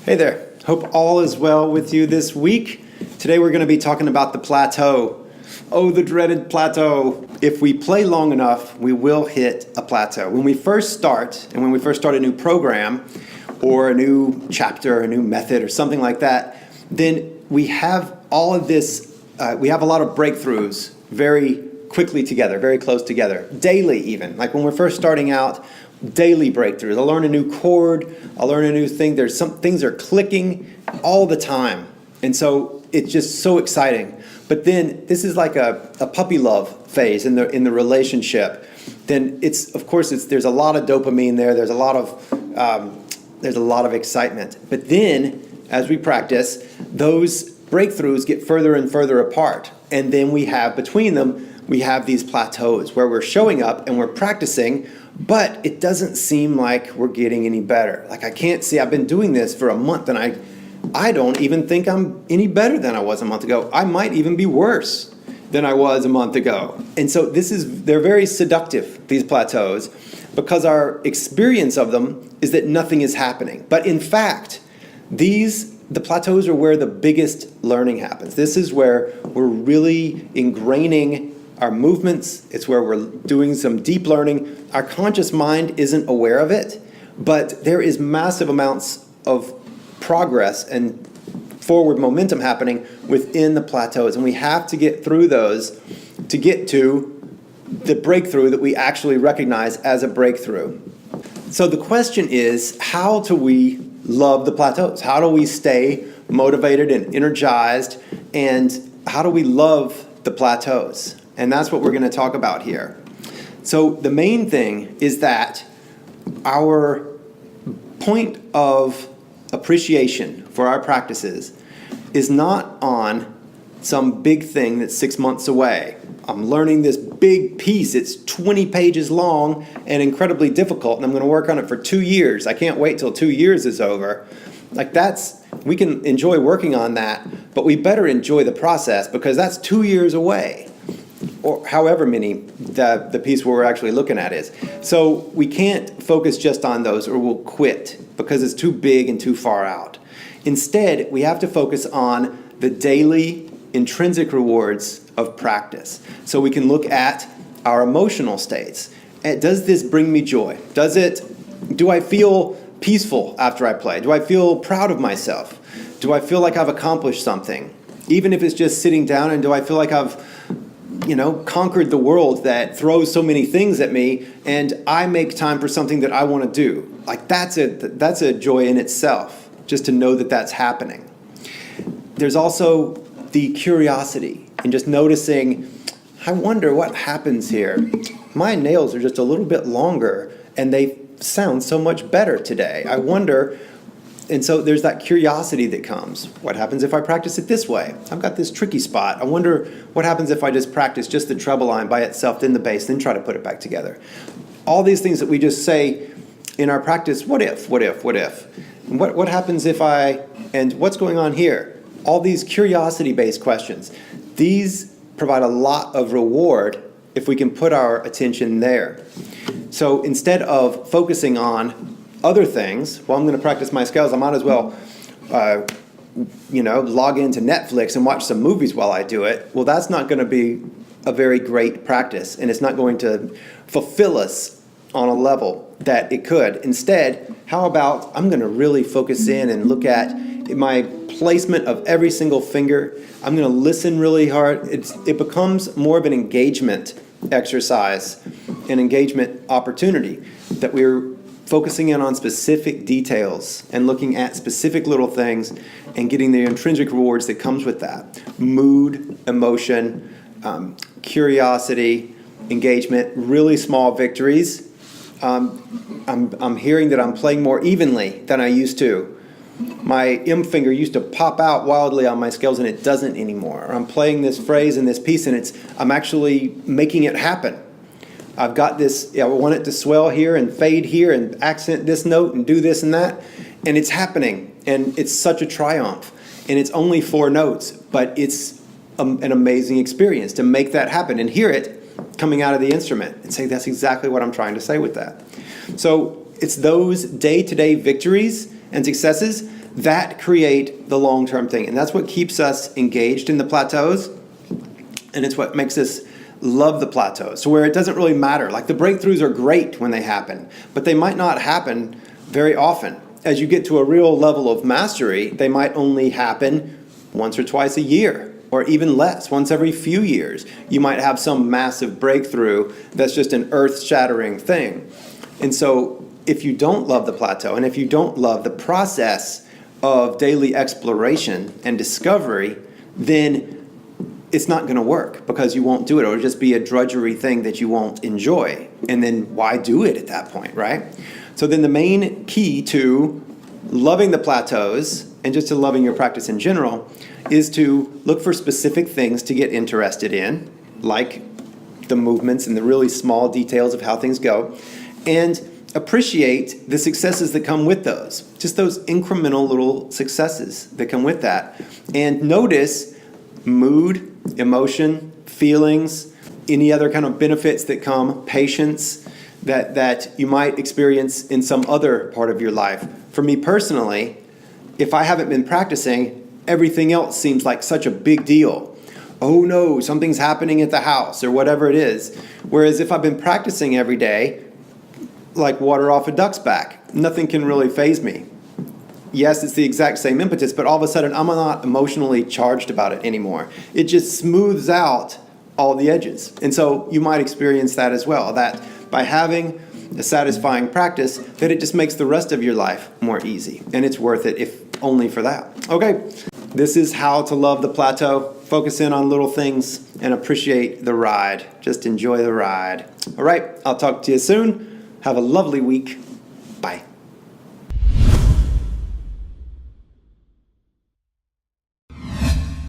Hey there. Hope all is well with you this week. Today we're going to be talking about the plateau. Oh, the dreaded plateau. If we play long enough, we will hit a plateau. When we first start, and when we first start a new program, or a new chapter, a new method, or something like that, then we have all of this, we have a lot of breakthroughs very quickly together, very close together, daily even. Like when we're first starting out, daily breakthroughs. I'll learn a new chord, I'll learn a new thing. There's some things are clicking all the time. And so it's just so exciting. But then this is like a puppy love phase in the relationship. Then there's a lot of dopamine there. There's a lot of excitement. But then as we practice, those breakthroughs get further and further apart. And then we have between them, we have these plateaus where we're showing up and we're practicing, but it doesn't seem like we're getting any better. Like I can't see, I've been doing this for a month and I don't even think I'm any better than I was a month ago. I might even be worse than I was a month ago. And so they're very seductive, these plateaus, because our experience of them is that nothing is happening. But in fact, the plateaus are where the biggest learning happens. This is where we're really ingraining our movements. It's where we're doing some deep learning. Our conscious mind isn't aware of it, but there is massive amounts of progress and forward momentum happening within the plateaus. And we have to get through those to get to the breakthrough that we actually recognize as a breakthrough. So the question is, how do we love the plateaus? How do we stay motivated and energized? And how do we love the plateaus? And that's what we're going to talk about here. So the main thing is that our point of appreciation for our practices is not on some big thing that's 6 months away. I'm learning this big piece. It's 20 pages long and incredibly difficult, and I'm going to work on it for 2 years. I can't wait till 2 years is over. We can enjoy working on that, but we better enjoy the process because that's 2 years away, or however many the piece we're actually looking at is. So we can't focus just on those or we'll quit because it's too big and too far out. Instead, we have to focus on the daily intrinsic rewards of practice. So we can look at our emotional states. Does this bring me joy? Do I feel peaceful after I play? Do I feel proud of myself? Do I feel like I've accomplished something? Even if it's just sitting down, and do I feel like I've conquered the world that throws so many things at me and I make time for something that I want to do? Like that's a joy in itself, just to know that that's happening. There's also the curiosity and just noticing, I wonder what happens here. My nails are just a little bit longer and they sound so much better today. I wonder. And so there's that curiosity that comes. What happens if I practice it this way? I've got this tricky spot. I wonder what happens if I just practice just the treble line by itself, then the bass, then try to put it back together. All these things that we just say in our practice, what if? And what happens if and what's going on here? All these curiosity-based questions. These provide a lot of reward if we can put our attention there. So instead of focusing on other things, I'm going to practice my scales, I might as well, log into Netflix and watch some movies while I do it. Well, that's not going to be a very great practice, and it's not going to fulfill us on a level that it could. Instead, how about I'm going to really focus in and look at my placement of every single finger. I'm going to listen really hard. It becomes more of an engagement exercise, an engagement opportunity that we're focusing in on specific details and looking at specific little things and getting the intrinsic rewards that comes with that. Mood, emotion, curiosity, engagement, really small victories. I'm hearing that I'm playing more evenly than I used to. My M finger used to pop out wildly on my scales and it doesn't anymore. I'm playing this phrase and this piece and I'm actually making it happen. I've got this, I want it to swell here and fade here and accent this note and do this and that. And it's happening. And it's such a triumph. And it's only 4 notes, but it's an amazing experience to make that happen and hear it coming out of the instrument and say, that's exactly what I'm trying to say with that. So it's those day-to-day victories and successes that create the long-term thing. And that's what keeps us engaged in the plateaus. And it's what makes us love the plateaus. So where it doesn't really matter. Like the breakthroughs are great when they happen, but they might not happen very often. As you get to a real level of mastery, they might only happen once or twice a year, or even less, once every few years. You might have some massive breakthrough that's just an earth-shattering thing. And so if you don't love the plateau, and if you don't love the process of daily exploration and discovery, then it's not going to work because you won't do it. It'll just be a drudgery thing that you won't enjoy. And then why do it at that point, right? So then the main key to loving the plateaus and just to loving your practice in general is to look for specific things to get interested in, like the movements and the really small details of how things go, and appreciate the successes that come with those, just those incremental little successes that come with that. And notice mood, emotion, feelings, any other kind of benefits that come, patience, that you might experience in some other part of your life. For me personally, if I haven't been practicing, everything else seems like such a big deal. Oh no, something's happening at the house or whatever it is. Whereas if I've been practicing every day, like water off a duck's back, nothing can really faze me. Yes, it's the exact same impetus, but all of a sudden I'm not emotionally charged about it anymore. It just smooths out all the edges. And so you might experience that as well, that by having a satisfying practice, that it just makes the rest of your life more easy. And it's worth it if only for that. Okay, this is how to love the plateau. Focus in on little things and appreciate the ride. Just enjoy the ride. All right, I'll talk to you soon. Have a lovely week.